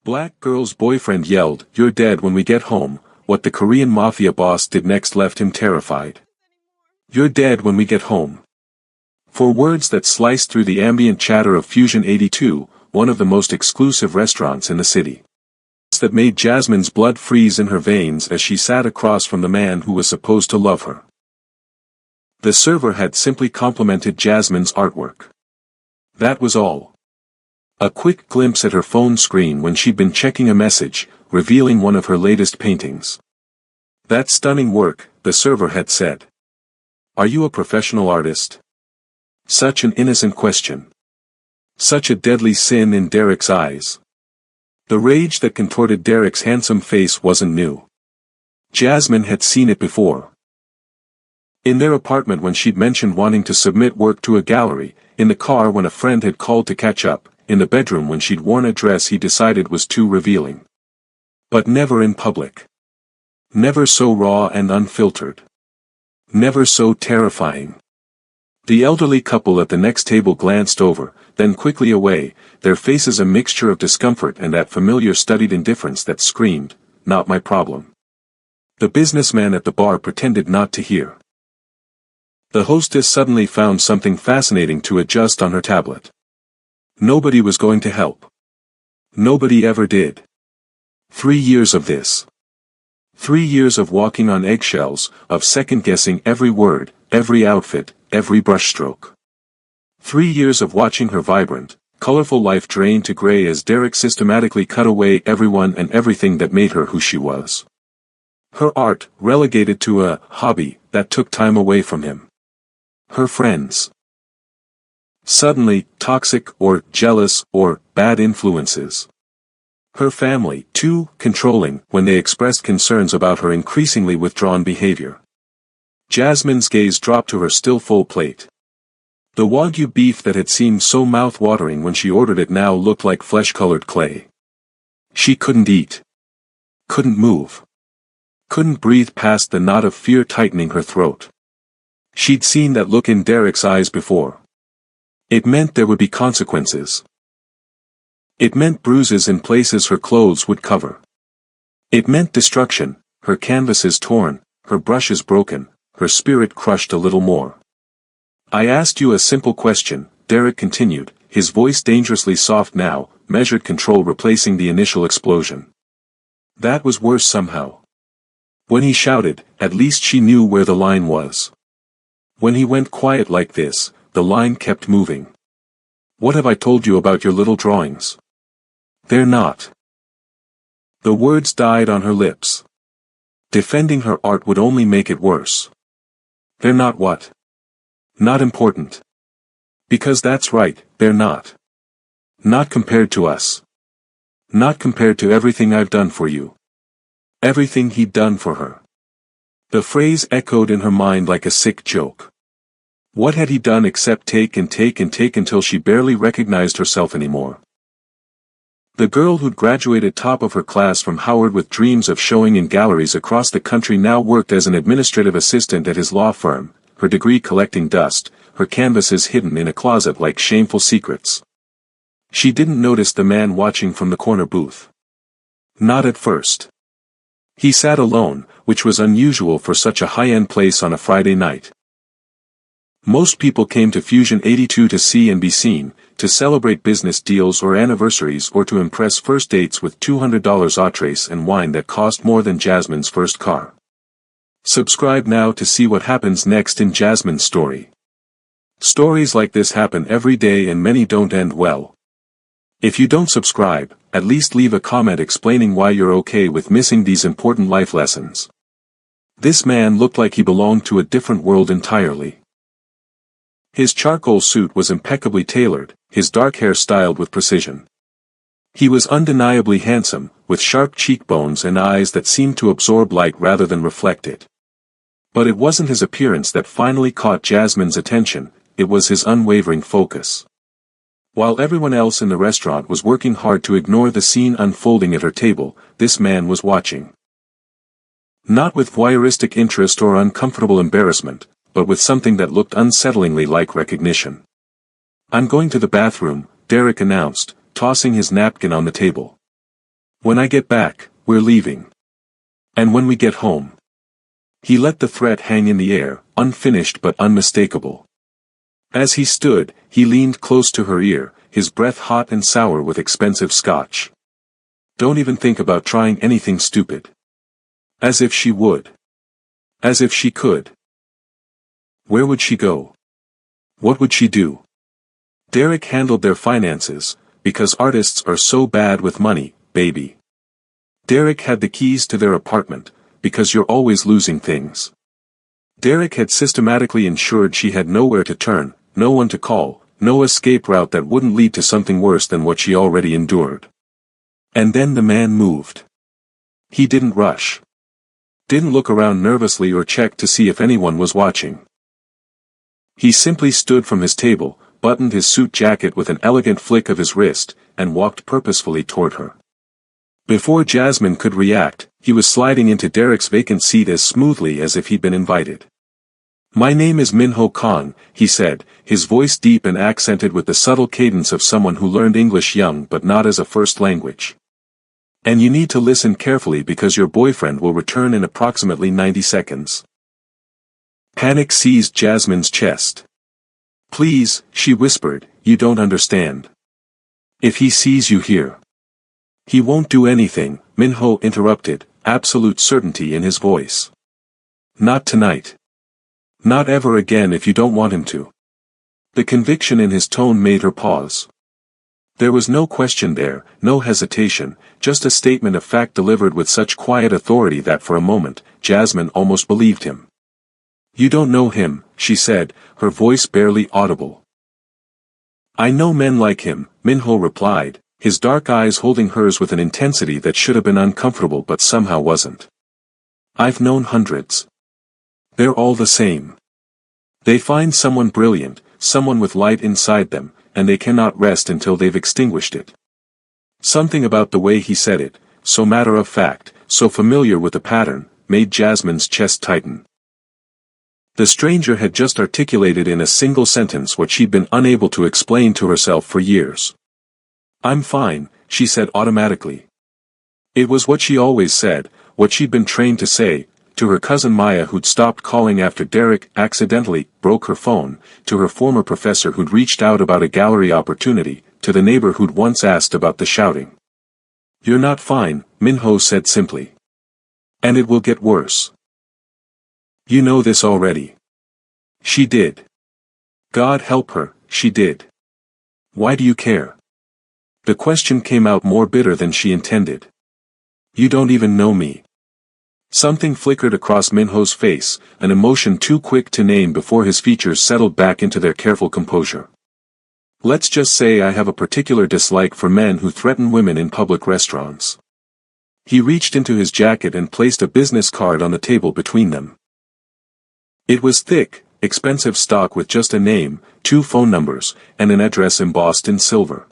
Black girl's boyfriend yelled, "You're dead when we get home." What the Korean Mafia boss did next left him terrified. "You're dead when we get home." For words that sliced through the ambient chatter of Fusion 82, one of the most exclusive restaurants in the city. That made Jasmine's blood freeze in her veins as she sat across from the man who was supposed to love her. The server had simply complimented Jasmine's artwork. That was all. A quick glimpse at her phone screen when she'd been checking a message, revealing one of her latest paintings. "That's stunning work," the server had said. "Are you a professional artist?" Such an innocent question. Such a deadly sin in Derek's eyes. The rage that contorted Derek's handsome face wasn't new. Jasmine had seen it before. In their apartment when she'd mentioned wanting to submit work to a gallery, in the car when a friend had called to catch up, in the bedroom when she'd worn a dress he decided was too revealing. But never in public. Never so raw and unfiltered. Never so terrifying. The elderly couple at the next table glanced over, then quickly away, their faces a mixture of discomfort and that familiar studied indifference that screamed, "Not my problem." The businessman at the bar pretended not to hear. The hostess suddenly found something fascinating to adjust on her tablet. Nobody was going to help. Nobody ever did. 3 years of this. 3 years of walking on eggshells, of second-guessing every word, every outfit, every brushstroke. 3 years of watching her vibrant, colorful life drain to gray as Derek systematically cut away everyone and everything that made her who she was. Her art, relegated to a hobby, that took time away from him. Her friends. Suddenly, toxic or jealous or bad influences. Her family, too controlling when they expressed concerns about her increasingly withdrawn behavior. Jasmine's gaze dropped to her still full plate. The Wagyu beef that had seemed so mouth-watering when she ordered it now looked like flesh-colored clay. She couldn't eat. Couldn't move. Couldn't breathe past the knot of fear tightening her throat. She'd seen that look in Derek's eyes before. It meant there would be consequences. It meant bruises in places her clothes would cover. It meant destruction, her canvases torn, her brushes broken, her spirit crushed a little more. "I asked you a simple question," Derek continued, his voice dangerously soft now, measured control replacing the initial explosion. That was worse somehow. When he shouted, at least she knew where the line was. When he went quiet like this, the line kept moving. "What have I told you about your little drawings?" "They're not." The words died on her lips. Defending her art would only make it worse. "They're not what?" "Not important." "Because that's right, they're not. Not compared to us. Not compared to everything I've done for you." Everything he'd done for her. The phrase echoed in her mind like a sick joke. What had he done except take and take and take until she barely recognized herself anymore? The girl who'd graduated top of her class from Howard with dreams of showing in galleries across the country now worked as an administrative assistant at his law firm, her degree collecting dust, her canvases hidden in a closet like shameful secrets. She didn't notice the man watching from the corner booth. Not at first. He sat alone, which was unusual for such a high-end place on a Friday night. Most people came to Fusion 82 to see and be seen, to celebrate business deals or anniversaries or to impress first dates with $200 entrees and wine that cost more than Jasmine's first car. Subscribe now to see what happens next in Jasmine's story. Stories like this happen every day and many don't end well. If you don't subscribe, at least leave a comment explaining why you're okay with missing these important life lessons. This man looked like he belonged to a different world entirely. His charcoal suit was impeccably tailored, his dark hair styled with precision. He was undeniably handsome, with sharp cheekbones and eyes that seemed to absorb light rather than reflect it. But it wasn't his appearance that finally caught Jasmine's attention, it was his unwavering focus. While everyone else in the restaurant was working hard to ignore the scene unfolding at her table, this man was watching. Not with voyeuristic interest or uncomfortable embarrassment, but with something that looked unsettlingly like recognition. "I'm going to the bathroom," Derek announced, tossing his napkin on the table. When I get back, we're leaving. And when we get home. He let the threat hang in the air, unfinished but unmistakable. As he stood, he leaned close to her ear, his breath hot and sour with expensive scotch. Don't even think about trying anything stupid. As if she would. As if she could. Where would she go? What would she do? Derek handled their finances, because artists are so bad with money, baby. Derek had the keys to their apartment, because you're always losing things. Derek had systematically ensured she had nowhere to turn, no one to call, no escape route that wouldn't lead to something worse than what she already endured. And then the man moved. He didn't rush. Didn't look around nervously or check to see if anyone was watching. He simply stood from his table, buttoned his suit jacket with an elegant flick of his wrist, and walked purposefully toward her. Before Jasmine could react, he was sliding into Derek's vacant seat as smoothly as if he'd been invited. My name is Minho Khan, he said, his voice deep and accented with the subtle cadence of someone who learned English young but not as a first language. And you need to listen carefully because your boyfriend will return in approximately 90 seconds. Panic seized Jasmine's chest. Please, she whispered, you don't understand. If he sees you here. He won't do anything, Minho interrupted, absolute certainty in his voice. Not tonight. Not ever again if you don't want him to. The conviction in his tone made her pause. There was no question there, no hesitation, just a statement of fact delivered with such quiet authority that for a moment, Jasmine almost believed him. You don't know him, she said, her voice barely audible. I know men like him, Minho replied, his dark eyes holding hers with an intensity that should have been uncomfortable but somehow wasn't. I've known hundreds. They're all the same. They find someone brilliant, someone with light inside them, and they cannot rest until they've extinguished it. Something about the way he said it, so matter of fact, so familiar with the pattern, made Jasmine's chest tighten. The stranger had just articulated in a single sentence what she'd been unable to explain to herself for years. I'm fine, she said automatically. It was what she always said, what she'd been trained to say, to her cousin Maya who'd stopped calling after Derek accidentally broke her phone, to her former professor who'd reached out about a gallery opportunity, to the neighbor who'd once asked about the shouting. You're not fine, Minho said simply. And it will get worse. You know this already. She did. God help her, she did. Why do you care? The question came out more bitter than she intended. You don't even know me. Something flickered across Minho's face, an emotion too quick to name before his features settled back into their careful composure. Let's just say I have a particular dislike for men who threaten women in public restaurants. He reached into his jacket and placed a business card on the table between them. It was thick, expensive stock with just a name, 2 phone numbers, and an address embossed in silver.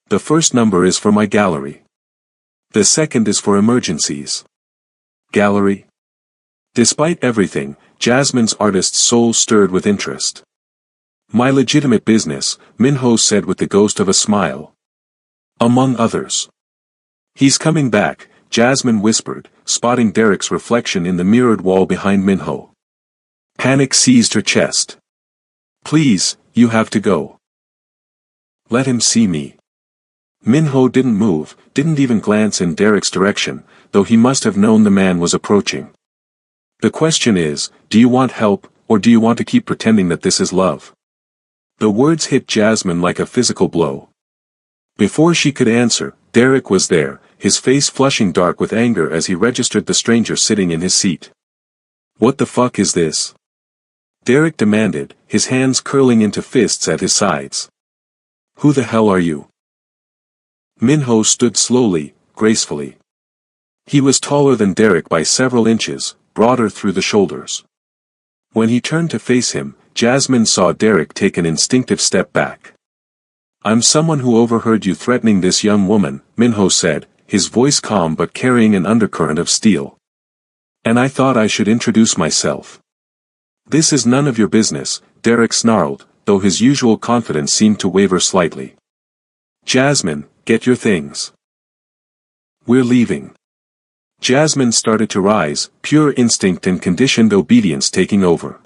The first number is for my gallery. The second is for emergencies. Gallery? Despite everything, Jasmine's artist's soul stirred with interest. My legitimate business, Minho said with the ghost of a smile. Among others. He's coming back, Jasmine whispered, spotting Derek's reflection in the mirrored wall behind Minho. Panic seized her chest. Please, you have to go. Let him see me. Minho didn't move, didn't even glance in Derek's direction, though he must have known the man was approaching. The question is, do you want help, or do you want to keep pretending that this is love? The words hit Jasmine like a physical blow. Before she could answer, Derek was there, his face flushing dark with anger as he registered the stranger sitting in his seat. What the fuck is this? Derek demanded, his hands curling into fists at his sides. Who the hell are you? Minho stood slowly, gracefully. He was taller than Derek by several inches, broader through the shoulders. When he turned to face him, Jasmine saw Derek take an instinctive step back. I'm someone who overheard you threatening this young woman, Minho said, his voice calm but carrying an undercurrent of steel. And I thought I should introduce myself. This is none of your business, Derek snarled, though his usual confidence seemed to waver slightly. Jasmine, get your things. We're leaving. Jasmine started to rise, pure instinct and conditioned obedience taking over.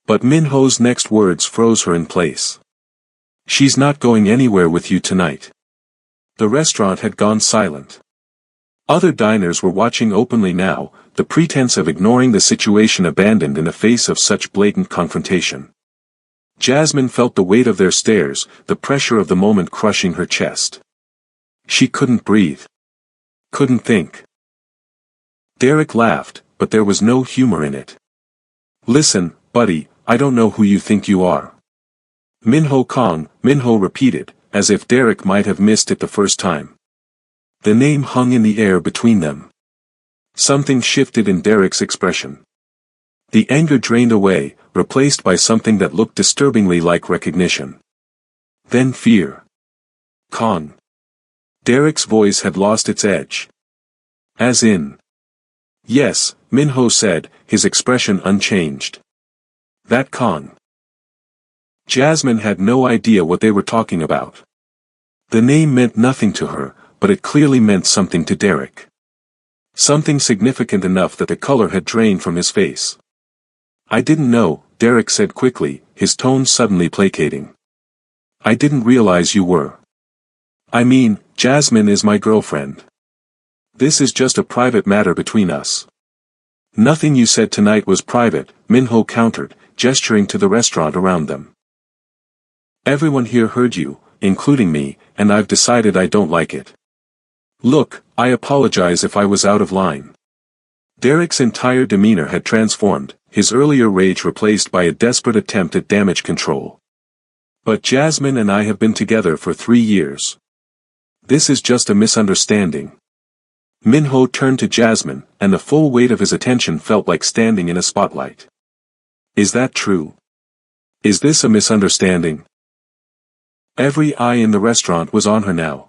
But Minho's next words froze her in place. She's not going anywhere with you tonight. The restaurant had gone silent. Other diners were watching openly now, the pretense of ignoring the situation abandoned in the face of such blatant confrontation. Jasmine felt the weight of their stares, the pressure of the moment crushing her chest. She couldn't breathe. Couldn't think. Derek laughed, but there was no humor in it. Listen, buddy, I don't know who you think you are. Minho repeated, as if Derek might have missed it the first time. The name hung in the air between them. Something shifted in Derek's expression. The anger drained away, replaced by something that looked disturbingly like recognition. Then fear. Kong. Derek's voice had lost its edge. As in. Yes, Minho said, his expression unchanged. That Kong. Jasmine had no idea what they were talking about. The name meant nothing to her, but it clearly meant something to Derek. Something significant enough that the color had drained from his face. I didn't know, Derek said quickly, his tone suddenly placating. I didn't realize you were. I mean, Jasmine is my girlfriend. This is just a private matter between us. Nothing you said tonight was private, Minho countered, gesturing to the restaurant around them. Everyone here heard you, including me, and I've decided I don't like it. Look, I apologize if I was out of line. Derek's entire demeanor had transformed, his earlier rage replaced by a desperate attempt at damage control. But Jasmine and I have been together for 3 years. This is just a misunderstanding. Minho turned to Jasmine, and the full weight of his attention felt like standing in a spotlight. Is that true? Is this a misunderstanding? Every eye in the restaurant was on her now.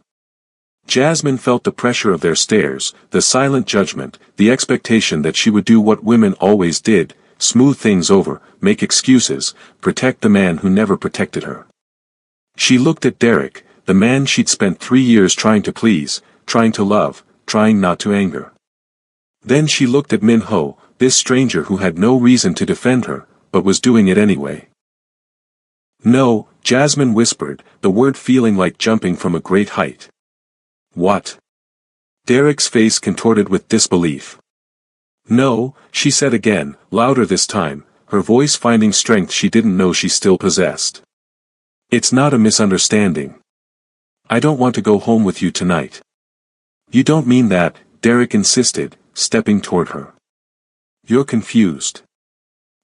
Jasmine felt the pressure of their stares, the silent judgment, the expectation that she would do what women always did, smooth things over, make excuses, protect the man who never protected her. She looked at Derek, the man she'd spent 3 years trying to please, trying to love, trying not to anger. Then she looked at Minho, this stranger who had no reason to defend her, but was doing it anyway. No, Jasmine whispered, the word feeling like jumping from a great height. What? Derek's face contorted with disbelief. No, she said again, louder this time, her voice finding strength she didn't know she still possessed. It's not a misunderstanding. I don't want to go home with you tonight. You don't mean that, Derek insisted, stepping toward her. You're confused.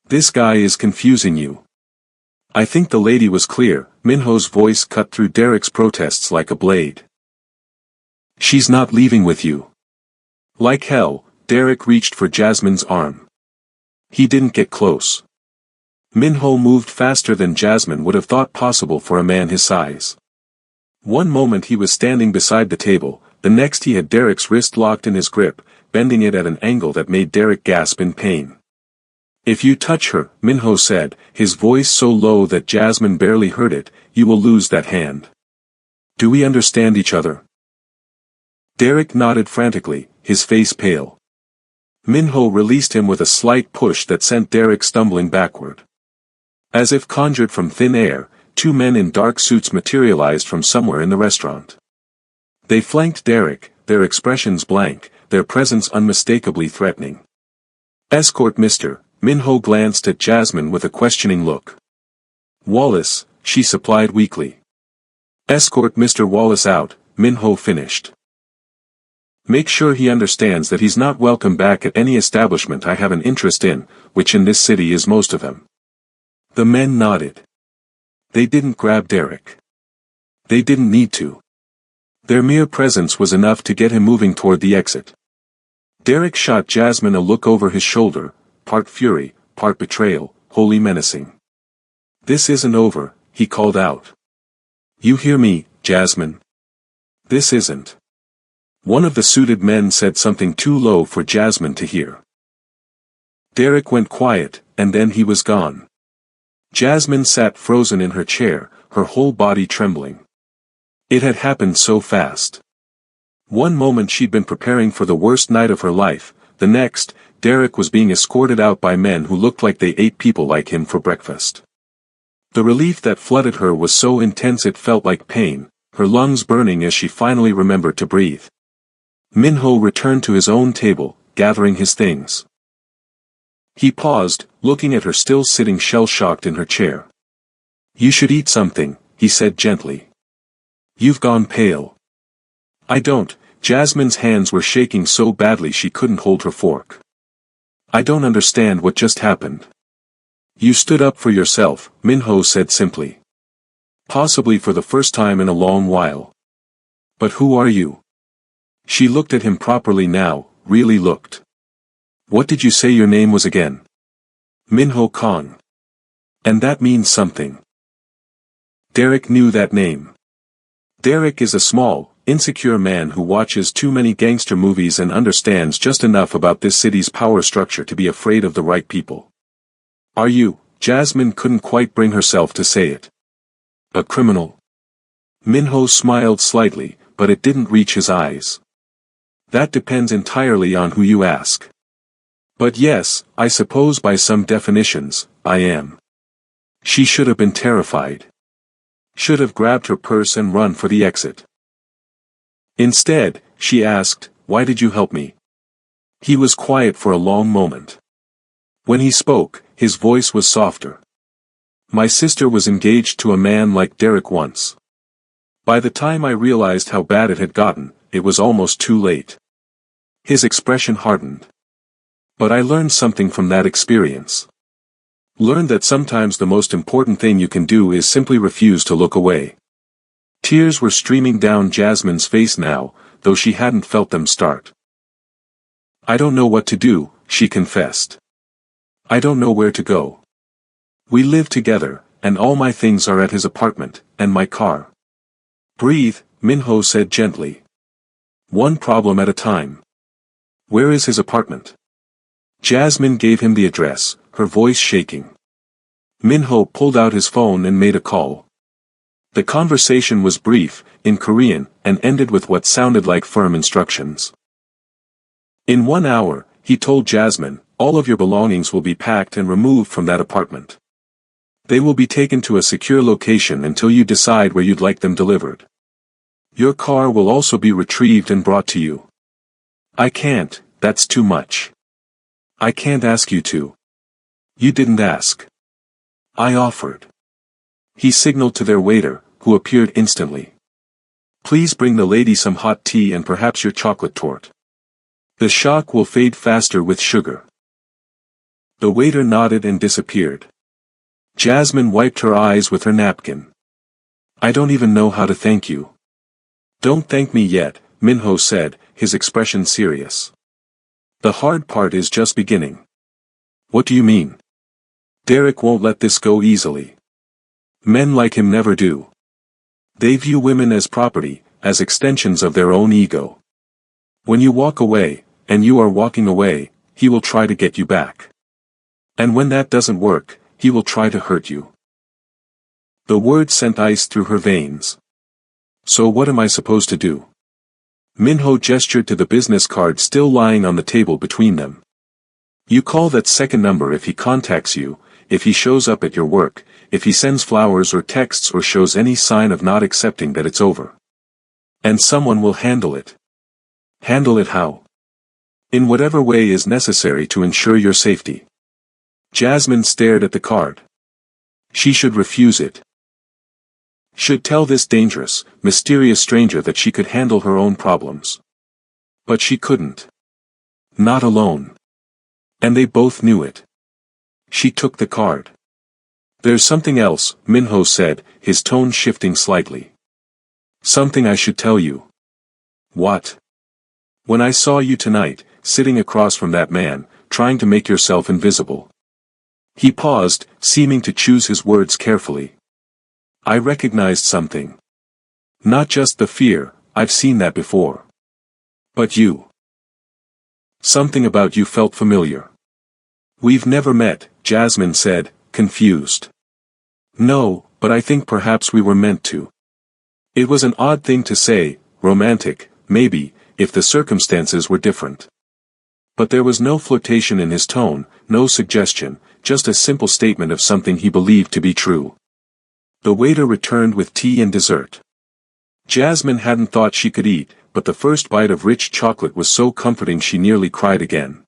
This guy is confusing you. I think the lady was clear, Minho's voice cut through Derek's protests like a blade. She's not leaving with you. Like hell, Derek reached for Jasmine's arm. He didn't get close. Minho moved faster than Jasmine would have thought possible for a man his size. One moment he was standing beside the table, the next he had Derek's wrist locked in his grip, bending it at an angle that made Derek gasp in pain. If you touch her, Minho said, his voice so low that Jasmine barely heard it, you will lose that hand. Do we understand each other? Derek nodded frantically, his face pale. Minho released him with a slight push that sent Derek stumbling backward. As if conjured from thin air, 2 men in dark suits materialized from somewhere in the restaurant. They flanked Derek, their expressions blank, their presence unmistakably threatening. Escort Mr. Minho glanced at Jasmine with a questioning look. Wallace, she supplied weakly. Escort Mr. Wallace out, Minho finished. Make sure he understands that he's not welcome back at any establishment I have an interest in, which in this city is most of them. The men nodded. They didn't grab Derek. They didn't need to. Their mere presence was enough to get him moving toward the exit. Derek shot Jasmine a look over his shoulder, part fury, part betrayal, wholly menacing. This isn't over, he called out. You hear me, Jasmine? This isn't. One of the suited men said something too low for Jasmine to hear. Derek went quiet, and then he was gone. Jasmine sat frozen in her chair, her whole body trembling. It had happened so fast. One moment she'd been preparing for the worst night of her life, the next, Derek was being escorted out by men who looked like they ate people like him for breakfast. The relief that flooded her was so intense it felt like pain, her lungs burning as she finally remembered to breathe. Minho returned to his own table, gathering his things. He paused, looking at her still sitting shell-shocked in her chair. "You should eat something," he said gently. "You've gone pale." "I don't." Jasmine's hands were shaking so badly she couldn't hold her fork. "I don't understand what just happened." "You stood up for yourself," Minho said simply. "Possibly for the first time in a long while. But who are you?" She looked at him properly now, really looked. "What did you say your name was again?" "Minho Khan. And that means something." Derek knew that name. Derek is a small, insecure man who watches too many gangster movies and understands just enough about this city's power structure to be afraid of the right people. "Are you?" Jasmine couldn't quite bring herself to say it. "A criminal?" Minho smiled slightly, but it didn't reach his eyes. "That depends entirely on who you ask. But yes, I suppose by some definitions, I am." She should have been terrified. Should have grabbed her purse and run for the exit. Instead, she asked, "Why did you help me?" He was quiet for a long moment. When he spoke, his voice was softer. "My sister was engaged to a man like Derek once. By the time I realized how bad it had gotten, it was almost too late." His expression hardened. "But I learned something from that experience. Learned that sometimes the most important thing you can do is simply refuse to look away." Tears were streaming down Jasmine's face now, though she hadn't felt them start. "I don't know what to do," she confessed. "I don't know where to go. We live together, and all my things are at his apartment, and my car." "Breathe," Minho said gently. "One problem at a time. Where is his apartment?" Jasmine gave him the address, her voice shaking. Minho pulled out his phone and made a call. The conversation was brief, in Korean, and ended with what sounded like firm instructions. "In 1 hour," he told Jasmine, "all of your belongings will be packed and removed from that apartment. They will be taken to a secure location until you decide where you'd like them delivered. Your car will also be retrieved and brought to you." "I can't, that's too much." "I can't ask you to." "You didn't ask." "I offered." He signaled to their waiter, who appeared instantly. "Please bring the lady some hot tea and perhaps your chocolate torte. The shock will fade faster with sugar." The waiter nodded and disappeared. Jasmine wiped her eyes with her napkin. "I don't even know how to thank you." "Don't thank me yet," Minho said, his expression serious. "The hard part is just beginning." "What do you mean?" "Derek won't let this go easily. Men like him never do. They view women as property, as extensions of their own ego. When you walk away, and you are walking away, he will try to get you back. And when that doesn't work, he will try to hurt you." The word sent ice through her veins. "So what am I supposed to do?" Minho gestured to the business card still lying on the table between them. "You call that second number if he contacts you, if he shows up at your work, if he sends flowers or texts or shows any sign of not accepting that it's over. And someone will handle it." "Handle it how?" "In whatever way is necessary to ensure your safety." Jasmine stared at the card. She should refuse it. Should tell this dangerous, mysterious stranger that she could handle her own problems. But she couldn't. Not alone. And they both knew it. She took the card. "There's something else," Minho said, his tone shifting slightly. "Something I should tell you." "What?" "When I saw you tonight, sitting across from that man, trying to make yourself invisible." He paused, seeming to choose his words carefully. "I recognized something. Not just the fear, I've seen that before. But you. Something about you felt familiar." "We've never met," Jasmine said, confused. "No, but I think perhaps we were meant to." It was an odd thing to say, romantic, maybe, if the circumstances were different. But there was no flirtation in his tone, no suggestion, just a simple statement of something he believed to be true. The waiter returned with tea and dessert. Jasmine hadn't thought she could eat, but the first bite of rich chocolate was so comforting she nearly cried again.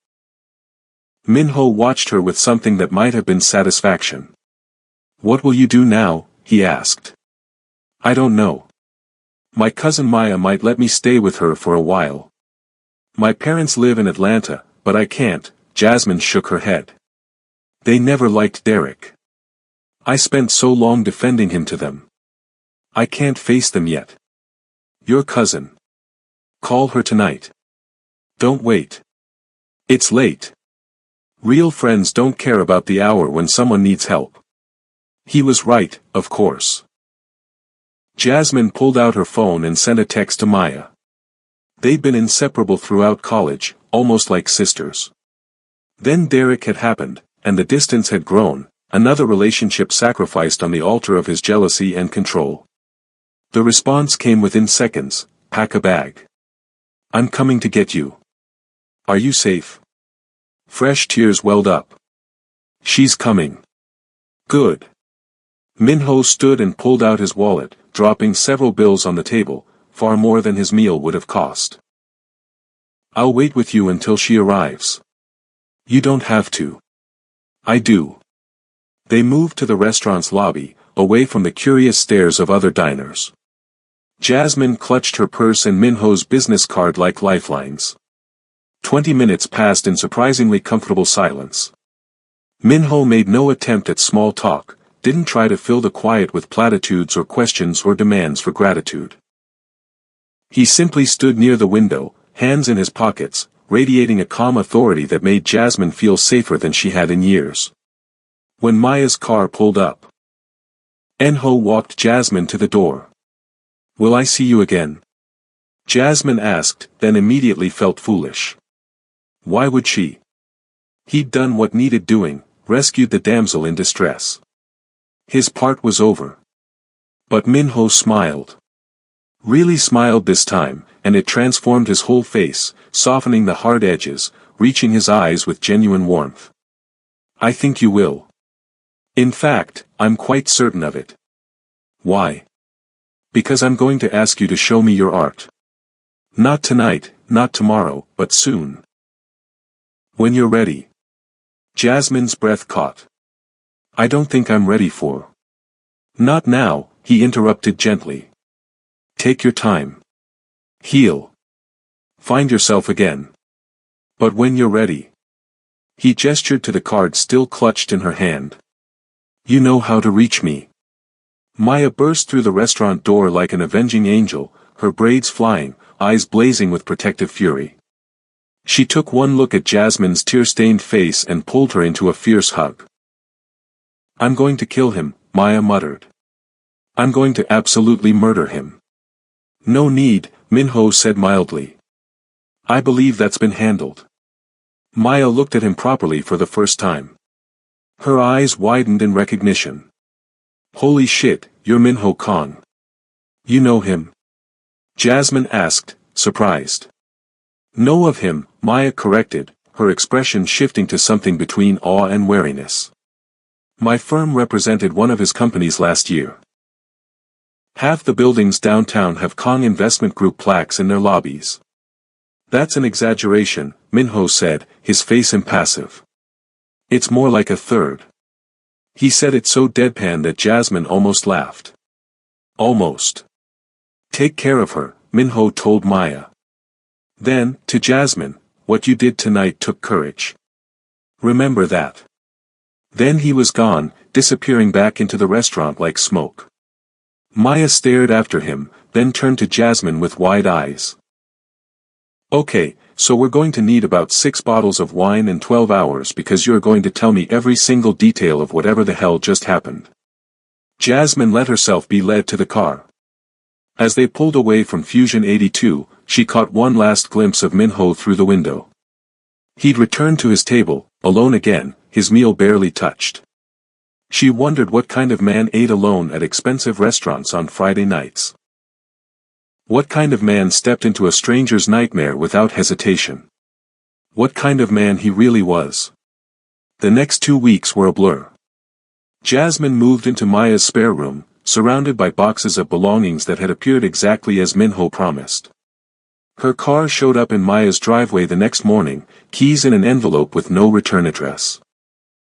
Minho watched her with something that might have been satisfaction. "What will you do now?" he asked. "I don't know. My cousin Maya might let me stay with her for a while. My parents live in Atlanta, but I can't." Jasmine shook her head. "They never liked Derek. I spent so long defending him to them. I can't face them yet. Your cousin. Call her tonight. Don't wait. It's late. Real friends don't care about the hour when someone needs help." He was right, of course. Jasmine pulled out her phone and sent a text to Maya. They'd been inseparable throughout college, almost like sisters. Then Derek had happened, and the distance had grown, another relationship sacrificed on the altar of his jealousy and control. The response came within seconds: "Pack a bag. I'm coming to get you. Are you safe?" Fresh tears welled up. "She's coming." "Good." Minho stood and pulled out his wallet, dropping several bills on the table, far more than his meal would have cost. "I'll wait with you until she arrives." "You don't have to." "I do." They moved to the restaurant's lobby, away from the curious stares of other diners. Jasmine clutched her purse and Minho's business card like lifelines. 20 minutes passed in surprisingly comfortable silence. Minho made no attempt at small talk, didn't try to fill the quiet with platitudes or questions or demands for gratitude. He simply stood near the window, hands in his pockets, radiating a calm authority that made Jasmine feel safer than she had in years. When Maya's car pulled up, Minho walked Jasmine to the door. "Will I see you again?" Jasmine asked, then immediately felt foolish. Why would she? He'd done what needed doing, rescued the damsel in distress. His part was over. But Minho smiled. Really smiled this time, and it transformed his whole face, softening the hard edges, reaching his eyes with genuine warmth. "I think you will. In fact, I'm quite certain of it." "Why?" "Because I'm going to ask you to show me your art. Not tonight, not tomorrow, but soon. When you're ready." Jasmine's breath caught. "I don't think I'm ready for." "Not now," he interrupted gently. "Take your time. Heal. Find yourself again. But when you're ready." He gestured to the card still clutched in her hand. "You know how to reach me." Maya burst through the restaurant door like an avenging angel, her braids flying, eyes blazing with protective fury. She took one look at Jasmine's tear-stained face and pulled her into a fierce hug. "I'm going to kill him," Maya muttered. "I'm going to absolutely murder him." "No need," Minho said mildly. "I believe that's been handled." Maya looked at him properly for the first time. Her eyes widened in recognition. "Holy shit, you're Minho Khan. You know him?" Jasmine asked, surprised. "Know of him," Maya corrected, her expression shifting to something between awe and wariness. "My firm represented one of his companies last year. Half the buildings downtown have Kong Investment Group plaques in their lobbies." "That's an exaggeration," Minho said, his face impassive. "It's more like a third." He said it so deadpan that Jasmine almost laughed. "Almost." "Take care of her," Minho told Maya. Then, to Jasmine, "What you did tonight took courage. Remember that." Then he was gone, disappearing back into the restaurant like smoke. Maya stared after him, then turned to Jasmine with wide eyes. "Okay, so we're going to need about 6 bottles of wine and 12 hours because you're going to tell me every single detail of whatever the hell just happened." Jasmine let herself be led to the car. As they pulled away from Fusion 82, she caught one last glimpse of Minho through the window. He'd returned to his table, alone again, his meal barely touched. She wondered what kind of man ate alone at expensive restaurants on Friday nights. What kind of man stepped into a stranger's nightmare without hesitation? What kind of man he really was? The next 2 weeks were a blur. Jasmine moved into Maya's spare room, surrounded by boxes of belongings that had appeared exactly as Minho promised. Her car showed up in Maya's driveway the next morning, keys in an envelope with no return address.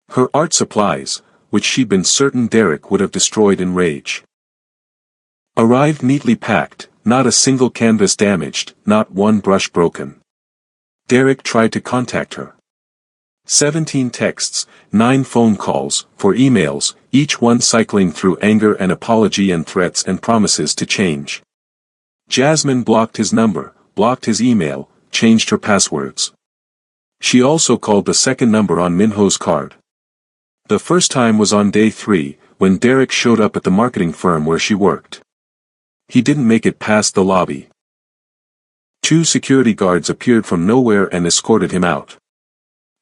Her art supplies, which she'd been certain Derek would have destroyed in rage, arrived neatly packed, not a single canvas damaged, not one brush broken. Derek tried to contact her. 17 texts, 9 phone calls, 4 emails, each one cycling through anger and apology and threats and promises to change. Jasmine blocked his number, blocked his email, changed her passwords. She also called the second number on Minho's card. The first time was on day 3, when Derek showed up at the marketing firm where she worked. He didn't make it past the lobby. 2 security guards appeared from nowhere and escorted him out.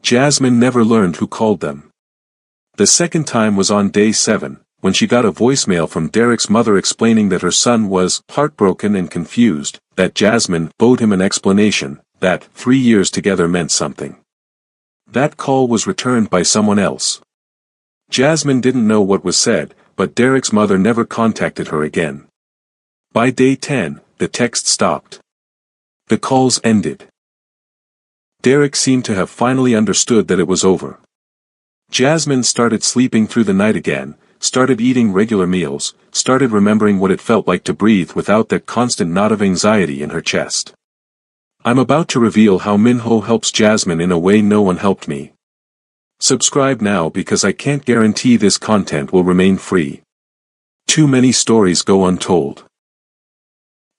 Jasmine never learned who called them. The second time was on day 7, when she got a voicemail from Derek's mother explaining that her son was heartbroken and confused, that Jasmine owed him an explanation, that 3 years together meant something. That call was returned by someone else. Jasmine didn't know what was said, but Derek's mother never contacted her again. By day 10, the text stopped. The calls ended. Derek seemed to have finally understood that it was over. Jasmine started sleeping through the night again, started eating regular meals, started remembering what it felt like to breathe without that constant knot of anxiety in her chest. I'm about to reveal how Minho helps Jasmine in a way no one helped me. Subscribe now because I can't guarantee this content will remain free. Too many stories go untold.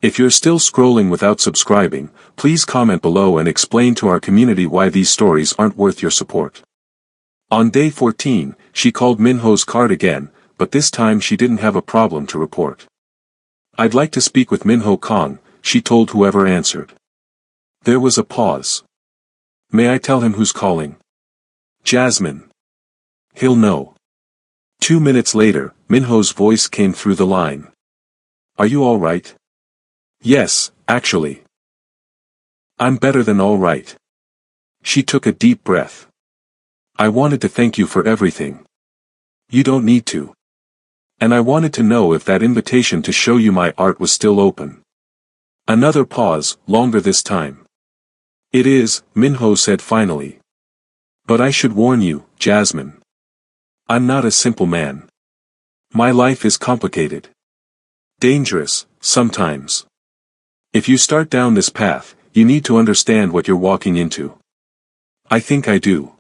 If you're still scrolling without subscribing, please comment below and explain to our community why these stories aren't worth your support. On day 14, she called Minho's card again, but this time she didn't have a problem to report. I'd like to speak with Minho Kong, she told whoever answered. There was a pause. May I tell him who's calling? Jasmine. He'll know. 2 minutes later, Minho's voice came through the line. Are you all right? Yes, actually. I'm better than all right. She took a deep breath. I wanted to thank you for everything. You don't need to. And I wanted to know if that invitation to show you my art was still open. Another pause, longer this time. It is, Minho said finally. But I should warn you, Jasmine. I'm not a simple man. My life is complicated. Dangerous, sometimes. If you start down this path, you need to understand what you're walking into. I think I do.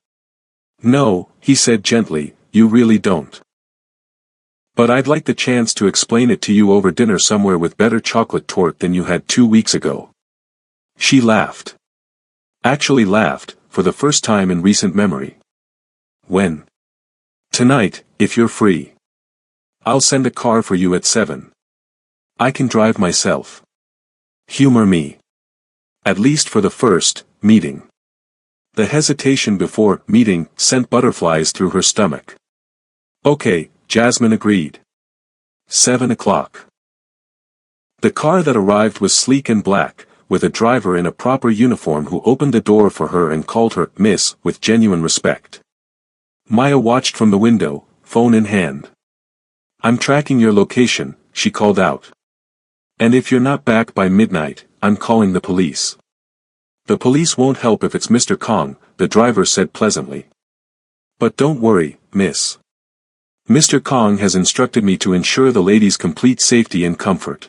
No, he said gently, you really don't. But I'd like the chance to explain it to you over dinner somewhere with better chocolate torte than you had 2 weeks ago. She laughed. Actually laughed, for the first time in recent memory. When? Tonight, if you're free. I'll send a car for you at 7. I can drive myself. Humor me. At least for the first meeting. The hesitation before meeting sent butterflies through her stomach. Okay, Jasmine agreed. 7 o'clock. The car that arrived was sleek and black, with a driver in a proper uniform who opened the door for her and called her Miss with genuine respect. Maya watched from the window, phone in hand. I'm tracking your location, she called out. And if you're not back by midnight, I'm calling the police. The police won't help if it's Mr. Kong, the driver said pleasantly. But don't worry, miss. Mr. Kong has instructed me to ensure the lady's complete safety and comfort.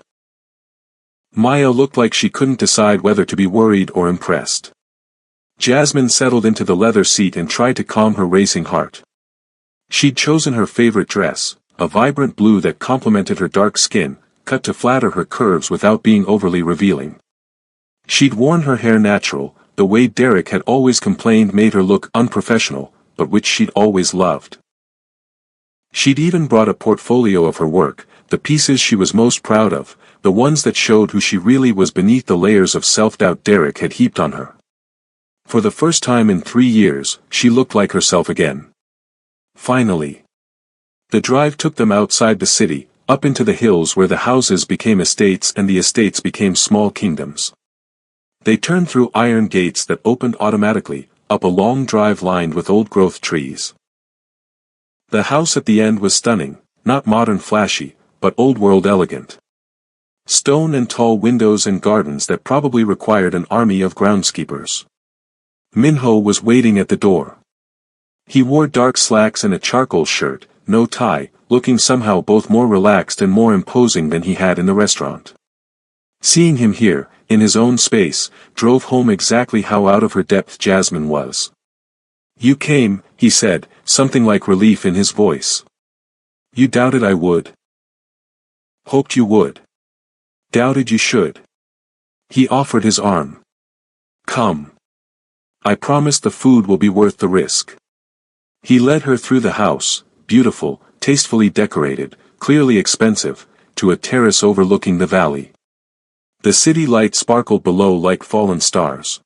Maya looked like she couldn't decide whether to be worried or impressed. Jasmine settled into the leather seat and tried to calm her racing heart. She'd chosen her favorite dress, a vibrant blue that complemented her dark skin, cut to flatter her curves without being overly revealing. She'd worn her hair natural, the way Derek had always complained made her look unprofessional, but which she'd always loved. She'd even brought a portfolio of her work, the pieces she was most proud of, the ones that showed who she really was beneath the layers of self-doubt Derek had heaped on her. For the first time in 3 years, she looked like herself again. Finally. The drive took them outside the city, up into the hills where the houses became estates and the estates became small kingdoms. They turned through iron gates that opened automatically, up a long drive lined with old-growth trees. The house at the end was stunning, not modern flashy, but old-world elegant. Stone and tall windows and gardens that probably required an army of groundskeepers. Minho was waiting at the door. He wore dark slacks and a charcoal shirt, no tie, looking somehow both more relaxed and more imposing than he had in the restaurant. Seeing him here, in his own space, drove home exactly how out of her depth Jasmine was. "You came," he said, something like relief in his voice. "You doubted I would." "Hoped you would." "Doubted you should." He offered his arm. "Come. I promise the food will be worth the risk." He led her through the house, beautiful, tastefully decorated, clearly expensive, to a terrace overlooking the valley. The city light sparkled below like fallen stars.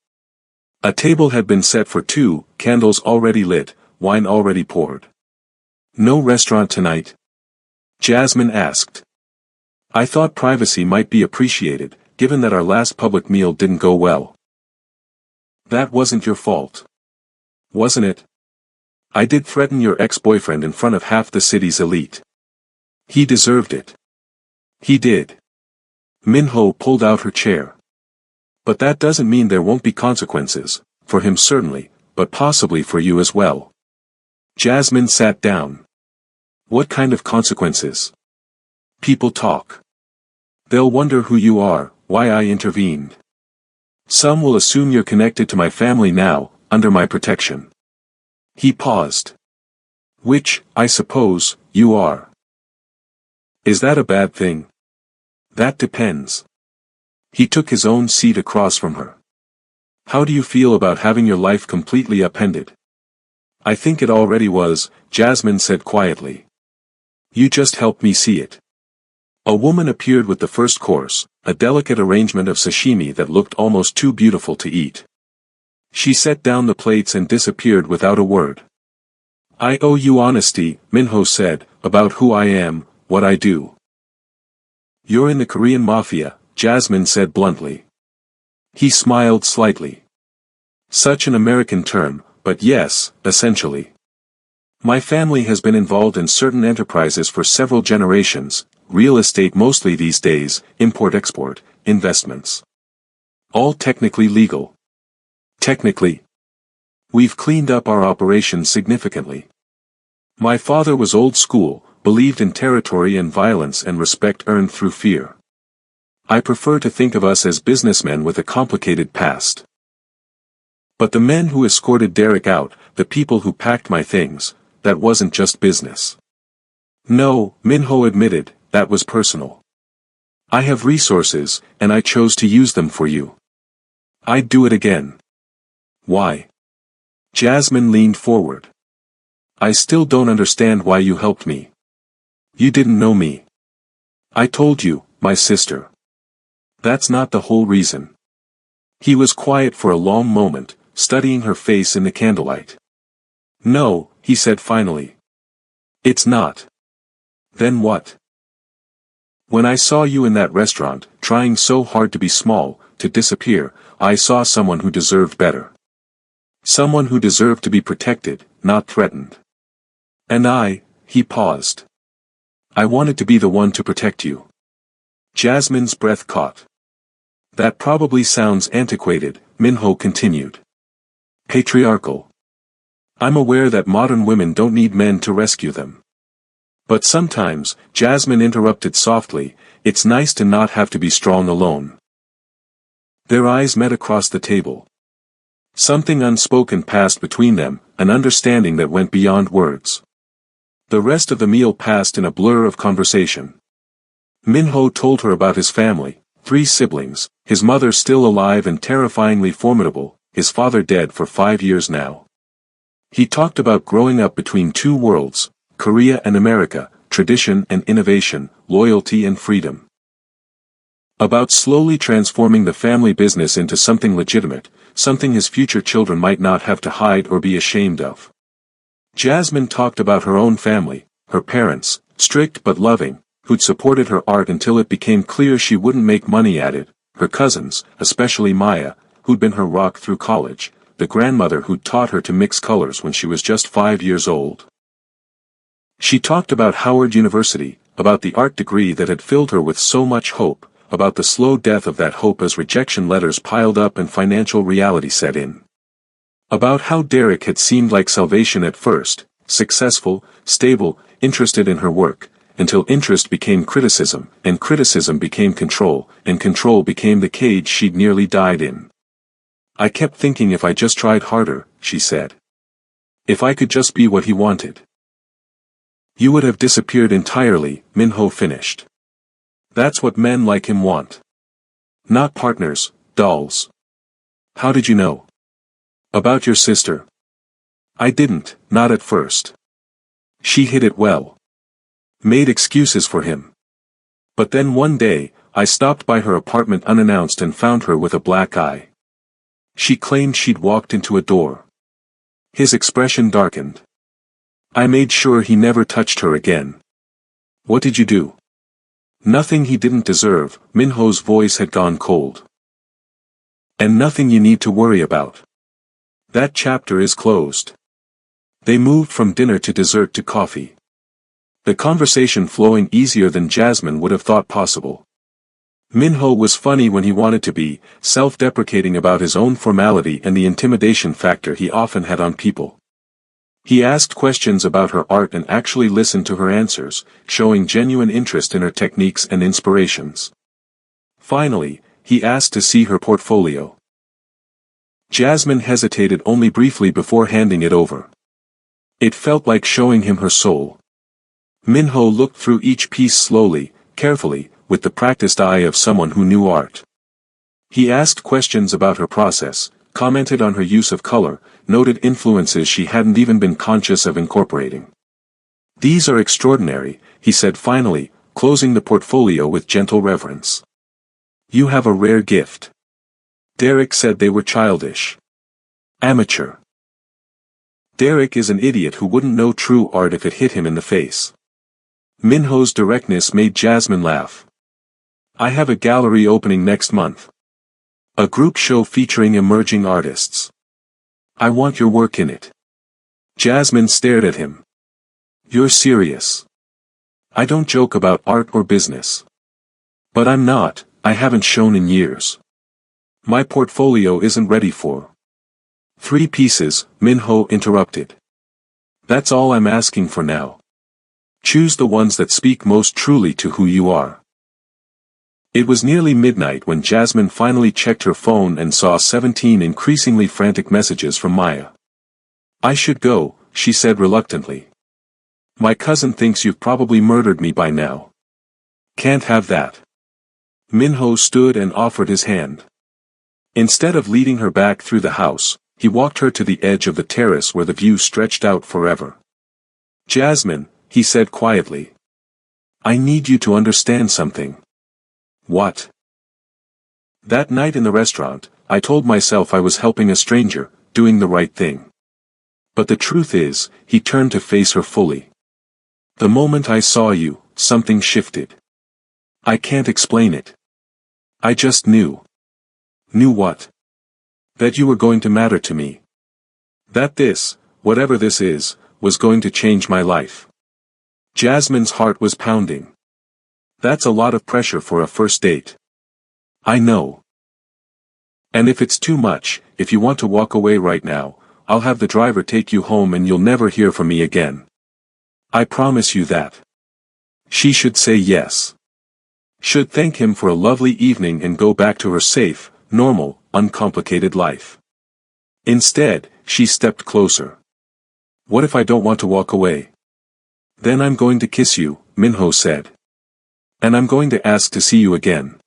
A table had been set for two, candles already lit, wine already poured. "No restaurant tonight?" Jasmine asked. "I thought privacy might be appreciated, given that our last public meal didn't go well." "That wasn't your fault. Wasn't it? I did threaten your ex-boyfriend in front of half the city's elite. He deserved it." "He did." Minho pulled out her chair. "But that doesn't mean there won't be consequences, for him certainly, but possibly for you as well." Jasmine sat down. "What kind of consequences?" "People talk. They'll wonder who you are, why I intervened. Some will assume you're connected to my family now, under my protection." He paused. "Which, I suppose, you are." "Is that a bad thing?" "That depends." He took his own seat across from her. "How do you feel about having your life completely upended?" "I think it already was," Jasmine said quietly. "You just helped me see it." A woman appeared with the first course, a delicate arrangement of sashimi that looked almost too beautiful to eat. She set down the plates and disappeared without a word. "I owe you honesty," Minho said, "about who I am, what I do." "You're in the Korean Mafia," Jasmine said bluntly. He smiled slightly. "Such an American term, but yes, essentially. My family has been involved in certain enterprises for several generations, real estate mostly these days, import-export, investments. All technically legal. Technically. We've cleaned up our operations significantly. My father was old school, believed in territory and violence and respect earned through fear. I prefer to think of us as businessmen with a complicated past. But the men who escorted Derek out, the people who packed my things, that wasn't just business. No, Minho admitted, that was personal. I have resources, and I chose to use them for you. I'd do it again." "Why?" Jasmine leaned forward. "I still don't understand why you helped me. You didn't know me. I told you, my sister. That's not the whole reason." He was quiet for a long moment, studying her face in the candlelight. "No," he said finally. "It's not." "Then what?" "When I saw you in that restaurant, trying so hard to be small, to disappear, I saw someone who deserved better. Someone who deserved to be protected, not threatened. And he paused. I wanted to be the one to protect you." Jasmine's breath caught. "That probably sounds antiquated," Minho continued. "Patriarchal. I'm aware that modern women don't need men to rescue them. But sometimes," Jasmine interrupted softly, "it's nice to not have to be strong alone." Their eyes met across the table. Something unspoken passed between them, an understanding that went beyond words. The rest of the meal passed in a blur of conversation. Minho told her about his family, 3 siblings, his mother still alive and terrifyingly formidable, his father dead for 5 years now. He talked about growing up between 2 worlds, Korea and America, tradition and innovation, loyalty and freedom. About slowly transforming the family business into something legitimate, something his future children might not have to hide or be ashamed of. Jasmine talked about her own family, her parents, strict but loving, who'd supported her art until it became clear she wouldn't make money at it, her cousins, especially Maya, who'd been her rock through college, the grandmother who'd taught her to mix colors when she was just 5 years old. She talked about Howard University, about the art degree that had filled her with so much hope, about the slow death of that hope as rejection letters piled up and financial reality set in. About how Derek had seemed like salvation at first, successful, stable, interested in her work, until interest became criticism, and criticism became control, and control became the cage she'd nearly died in. I kept thinking if I just tried harder, she said. If I could just be what he wanted. You would have disappeared entirely, Minho finished. That's what men like him want. Not partners, dolls. How did you know? About your sister. I didn't, not at first. She hid it well. Made excuses for him. But then one day, I stopped by her apartment unannounced and found her with a black eye. She claimed she'd walked into a door. His expression darkened. I made sure he never touched her again. What did you do? Nothing he didn't deserve, Minho's voice had gone cold. And nothing you need to worry about. That chapter is closed. They moved from dinner to dessert to coffee. The conversation flowing easier than Jasmine would have thought possible. Minho was funny when he wanted to be, self-deprecating about his own formality and the intimidation factor he often had on people. He asked questions about her art and actually listened to her answers, showing genuine interest in her techniques and inspirations. Finally, he asked to see her portfolio. Jasmine hesitated only briefly before handing it over. It felt like showing him her soul. Minho looked through each piece slowly, carefully, with the practiced eye of someone who knew art. He asked questions about her process, commented on her use of color, noted influences she hadn't even been conscious of incorporating. These are extraordinary, he said finally, closing the portfolio with gentle reverence. You have a rare gift. Derek said they were childish. Amateur. Derek is an idiot who wouldn't know true art if it hit him in the face. Minho's directness made Jasmine laugh. I have a gallery opening next month. A group show featuring emerging artists. I want your work in it. Jasmine stared at him. You're serious. I don't joke about art or business. But I'm not, I haven't shown in years. My portfolio isn't ready for 3 pieces, Minho interrupted. That's all I'm asking for now. Choose the ones that speak most truly to who you are. It was nearly midnight when Jasmine finally checked her phone and saw 17 increasingly frantic messages from Maya. I should go, she said reluctantly. My cousin thinks you've probably murdered me by now. Can't have that. Minho stood and offered his hand. Instead of leading her back through the house, he walked her to the edge of the terrace where the view stretched out forever. Jasmine, he said quietly. I need you to understand something. What? That night in the restaurant, I told myself I was helping a stranger, doing the right thing. But the truth is, he turned to face her fully. The moment I saw you, something shifted. I can't explain it. I just knew. Knew what? That you were going to matter to me. That this, whatever this is, was going to change my life. Jasmine's heart was pounding. That's a lot of pressure for a first date. I know. And if it's too much, if you want to walk away right now, I'll have the driver take you home and you'll never hear from me again. I promise you that. She should say yes. Should thank him for a lovely evening and go back to her safe, normal, uncomplicated life. Instead, she stepped closer. What if I don't want to walk away? Then I'm going to kiss you, Minho said. And I'm going to ask to see you again.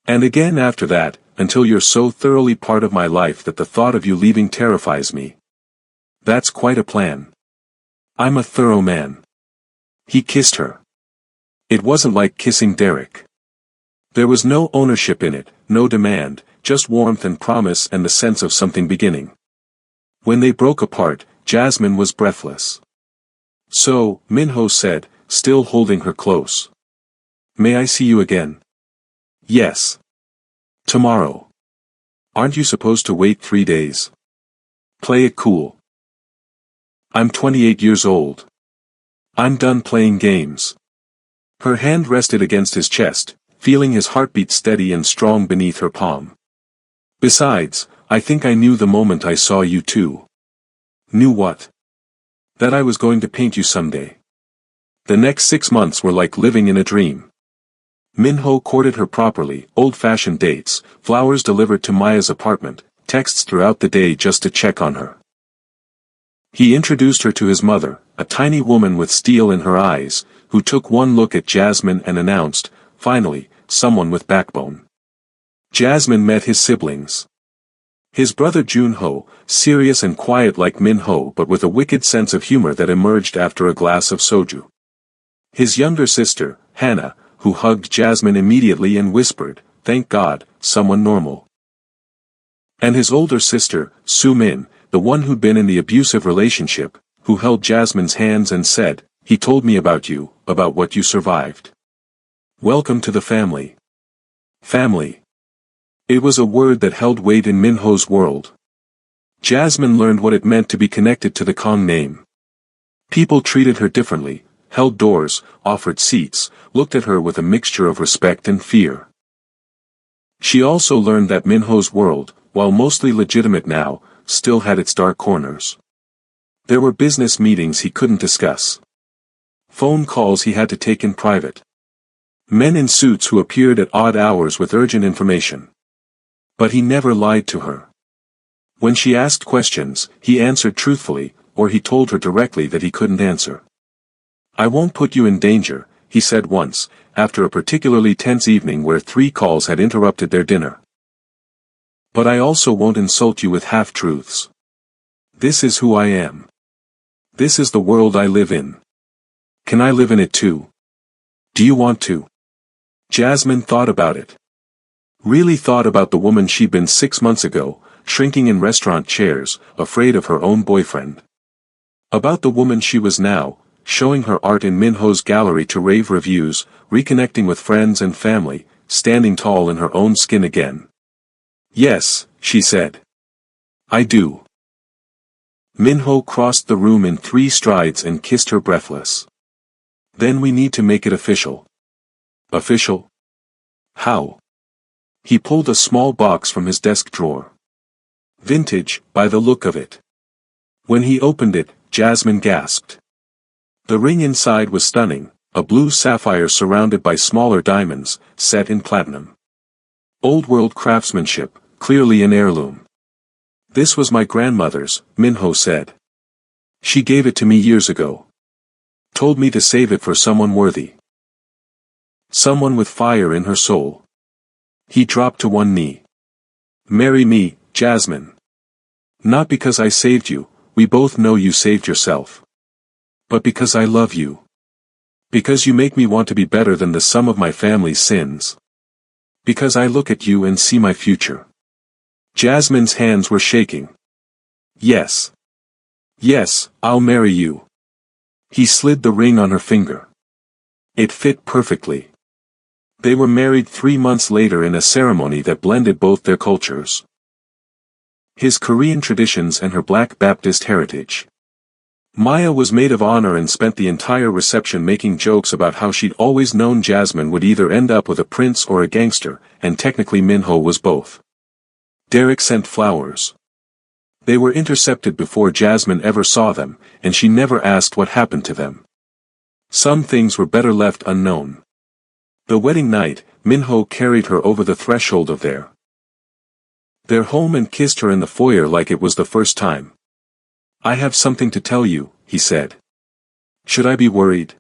And again after that, until you're so thoroughly part of my life that the thought of you leaving terrifies me. That's quite a plan. I'm a thorough man. He kissed her. It wasn't like kissing Derek. There was no ownership in it, no demand, just warmth and promise and the sense of something beginning. When they broke apart, Jasmine was breathless. So, Minho said, still holding her close. May I see you again? Yes. Tomorrow. Aren't you supposed to wait 3 days? Play it cool. I'm 28 years old. I'm done playing games. Her hand rested against his chest, feeling his heartbeat steady and strong beneath her palm. Besides, I think I knew the moment I saw you too. Knew what? That I was going to paint you someday. The next 6 months were like living in a dream. Minho courted her properly, old-fashioned dates, flowers delivered to Maya's apartment, texts throughout the day just to check on her. He introduced her to his mother, a tiny woman with steel in her eyes, who took one look at Jasmine and announced, finally, someone with backbone. Jasmine met his siblings. His brother Junho, serious and quiet like Minho but with a wicked sense of humor that emerged after a glass of soju. His younger sister, Hannah, who hugged Jasmine immediately and whispered, "Thank God, someone normal." And his older sister, Su-min, the one who'd been in the abusive relationship, who held Jasmine's hands and said, "He told me about you, about what you survived. Welcome to the family." Family. It was a word that held weight in Minho's world. Jasmine learned what it meant to be connected to the Kong name. People treated her differently, held doors, offered seats, looked at her with a mixture of respect and fear. She also learned that Minho's world, while mostly legitimate now, still had its dark corners. There were business meetings he couldn't discuss. Phone calls he had to take in private. Men in suits who appeared at odd hours with urgent information. But he never lied to her. When she asked questions, he answered truthfully, or he told her directly that he couldn't answer. "I won't put you in danger," he said once, after a particularly tense evening where 3 calls had interrupted their dinner. "But I also won't insult you with half-truths. This is who I am. This is the world I live in. Can I live in it too? Do you want to?" Jasmine thought about it. Really thought about the woman she'd been 6 months ago, shrinking in restaurant chairs, afraid of her own boyfriend. About the woman she was now, showing her art in Minho's gallery to rave reviews, reconnecting with friends and family, standing tall in her own skin again. "Yes," she said. "I do." Minho crossed the room in 3 strides and kissed her breathless. "Then we need to make it official." "Official? How?" He pulled a small box from his desk drawer. Vintage, by the look of it. When he opened it, Jasmine gasped. The ring inside was stunning, a blue sapphire surrounded by smaller diamonds, set in platinum. Old-world craftsmanship, clearly an heirloom. "This was my grandmother's," Minho said. "She gave it to me years ago. Told me to save it for someone worthy. Someone with fire in her soul." He dropped to one knee. "Marry me, Jasmine. Not because I saved you, we both know you saved yourself. But because I love you. Because you make me want to be better than the sum of my family's sins. Because I look at you and see my future." Jasmine's hands were shaking. "Yes. Yes, I'll marry you." He slid the ring on her finger. It fit perfectly. They were married 3 months later in a ceremony that blended both their cultures. His Korean traditions and her Black Baptist heritage. Maya was maid of honor and spent the entire reception making jokes about how she'd always known Jasmine would either end up with a prince or a gangster, and technically Minho was both. Derek sent flowers. They were intercepted before Jasmine ever saw them, and she never asked what happened to them. Some things were better left unknown. The wedding night, Minho carried her over the threshold of their home and kissed her in the foyer like it was the first time. "I have something to tell you," he said. "Should I be worried?"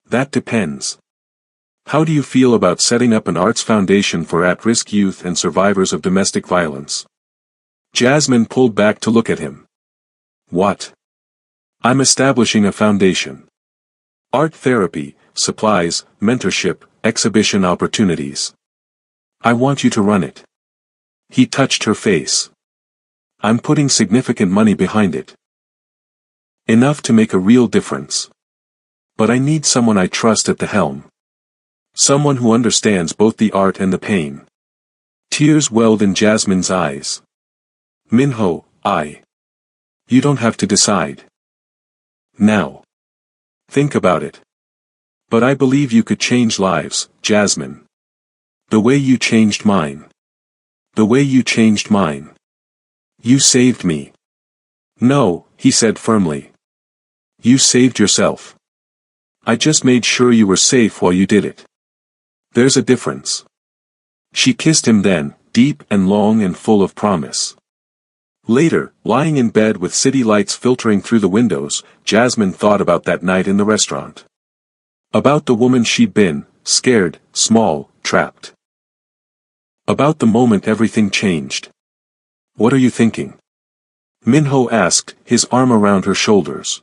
"That depends. How do you feel about setting up an arts foundation for at-risk youth and survivors of domestic violence?" Jasmine pulled back to look at him. "What?" "I'm establishing a foundation. Art therapy, supplies, mentorship, exhibition opportunities. I want you to run it." He touched her face. "I'm putting significant money behind it. Enough to make a real difference." But I need someone I trust at the helm. Someone who understands both the art and the pain. Tears welled in Jasmine's eyes. Minho, You don't have to decide. Now. Think about it. But I believe you could change lives, Jasmine. The way you changed mine. The way you changed mine. You saved me. No, he said firmly. You saved yourself. I just made sure you were safe while you did it. There's a difference. She kissed him then, deep and long and full of promise. Later, lying in bed with city lights filtering through the windows, Jasmine thought about that night in the restaurant. About the woman she'd been, scared, small, trapped. About the moment everything changed. What are you thinking? Minho asked, his arm around her shoulders.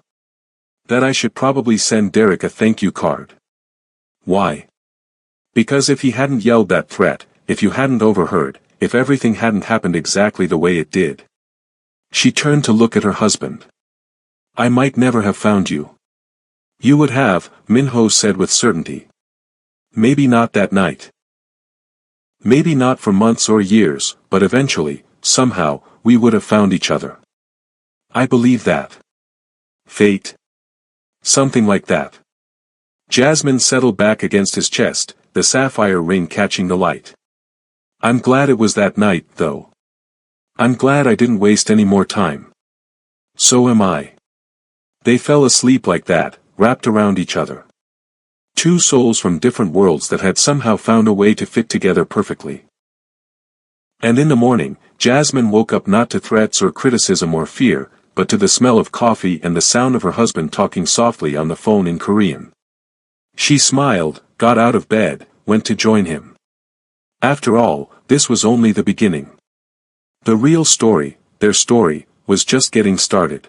That I should probably send Derek a thank you card. Why? Because if he hadn't yelled that threat, if you hadn't overheard, if everything hadn't happened exactly the way it did. She turned to look at her husband. I might never have found you. You would have, Minho said with certainty. Maybe not that night. Maybe not for months or years, but eventually, somehow, we would have found each other. I believe that. Fate. Something like that. Jasmine settled back against his chest, the sapphire ring catching the light. I'm glad it was that night, though. I'm glad I didn't waste any more time. So am I. They fell asleep like that, wrapped around each other. Two souls from different worlds that had somehow found a way to fit together perfectly. And in the morning, Jasmine woke up not to threats or criticism or fear, but to the smell of coffee and the sound of her husband talking softly on the phone in Korean. She smiled, got out of bed, went to join him. After all, this was only the beginning. The real story, their story, was just getting started.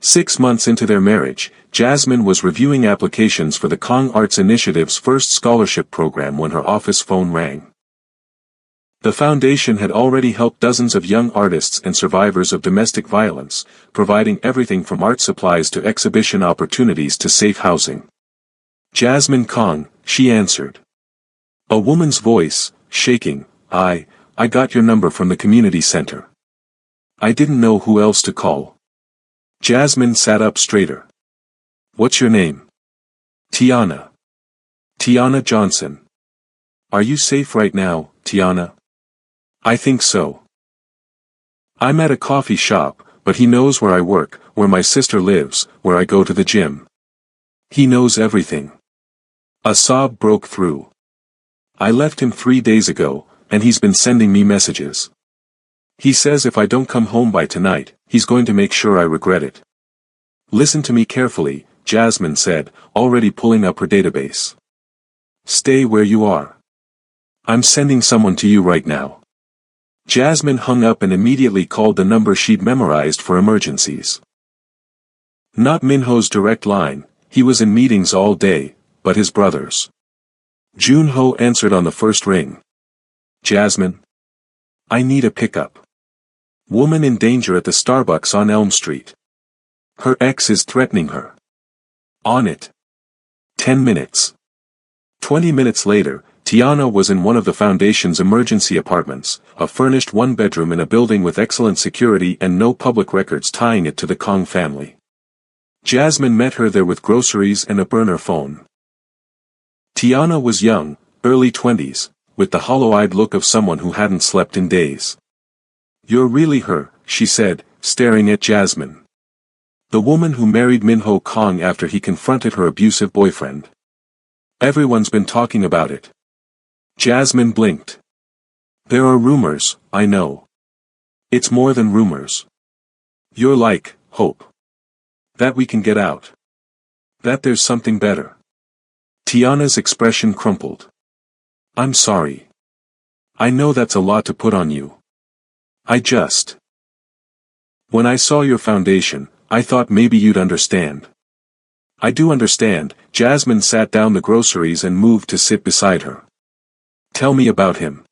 6 months into their marriage, Jasmine was reviewing applications for the Kong Arts Initiative's first scholarship program when her office phone rang. The foundation had already helped dozens of young artists and survivors of domestic violence, providing everything from art supplies to exhibition opportunities to safe housing. Jasmine Kong, she answered. A woman's voice, shaking, I got your number from the community center. I didn't know who else to call. Jasmine sat up straighter. What's your name? Tiana. Tiana Johnson. Are you safe right now, Tiana? I think so. I'm at a coffee shop, but he knows where I work, where my sister lives, where I go to the gym. He knows everything. A sob broke through. I left him 3 days ago, and he's been sending me messages. He says if I don't come home by tonight, he's going to make sure I regret it. Listen to me carefully, Jasmine said, already pulling up her database. Stay where you are. I'm sending someone to you right now. Jasmine hung up and immediately called the number she'd memorized for emergencies. Not Minho's direct line, he was in meetings all day, but his brother's. Junho answered on the first ring. Jasmine? I need a pickup. Woman in danger at the Starbucks on Elm Street. Her ex is threatening her. On it. 10 minutes. 20 minutes later, Tiana was in one of the foundation's emergency apartments, a furnished one-bedroom in a building with excellent security and no public records tying it to the Kong family. Jasmine met her there with groceries and a burner phone. Tiana was young, early 20s, with the hollow-eyed look of someone who hadn't slept in days. You're really her, she said, staring at Jasmine. The woman who married Minho Kong after he confronted her abusive boyfriend. Everyone's been talking about it. Jasmine blinked. There are rumors, I know. It's more than rumors. You're like, hope. That we can get out. That there's something better. Tiana's expression crumpled. I'm sorry. I know that's a lot to put on you. When I saw your foundation, I thought maybe you'd understand. I do understand. Jasmine sat down the groceries and moved to sit beside her. Tell me about him.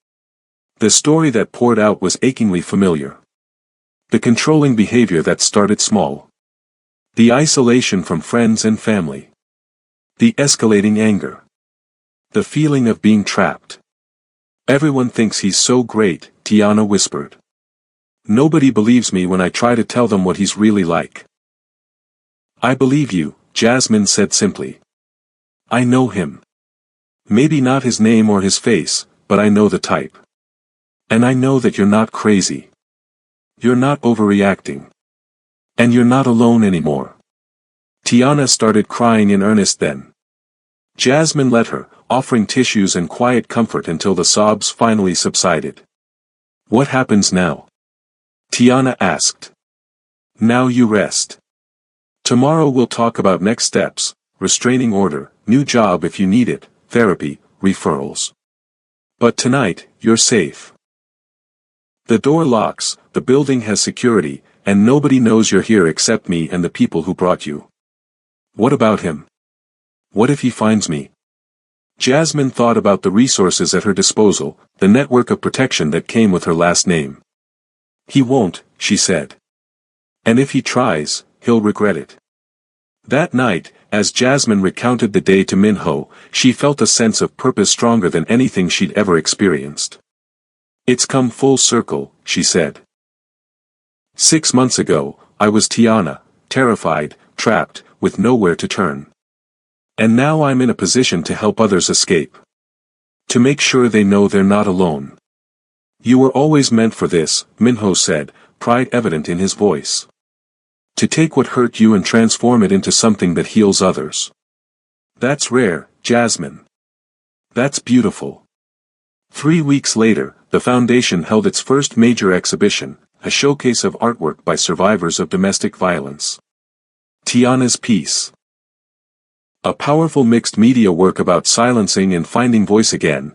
The story that poured out was achingly familiar. The controlling behavior that started small. The isolation from friends and family. The escalating anger. The feeling of being trapped. Everyone thinks he's so great, Tiana whispered. Nobody believes me when I try to tell them what he's really like. I believe you, Jasmine said simply. I know him. Maybe not his name or his face, but I know the type. And I know that you're not crazy. You're not overreacting. And you're not alone anymore. Tiana started crying in earnest then. Jasmine let her, offering tissues and quiet comfort until the sobs finally subsided. What happens now? Tiana asked. Now you rest. Tomorrow we'll talk about next steps, restraining order, new job if you need it, therapy, referrals. But tonight, you're safe. The door locks, the building has security, and nobody knows you're here except me and the people who brought you. What about him? What if he finds me? Jasmine thought about the resources at her disposal, the network of protection that came with her last name. He won't, she said. And if he tries, he'll regret it. That night, as Jasmine recounted the day to Minho, she felt a sense of purpose stronger than anything she'd ever experienced. It's come full circle, she said. 6 months ago, I was Tiana, terrified, trapped, with nowhere to turn. And now I'm in a position to help others escape. To make sure they know they're not alone. You were always meant for this, Minho said, pride evident in his voice. To take what hurt you and transform it into something that heals others. That's rare, Jasmine. That's beautiful. 3 weeks later, the foundation held its first major exhibition, a showcase of artwork by survivors of domestic violence. Tiana's Piece. A powerful mixed media work about silencing and finding voice again,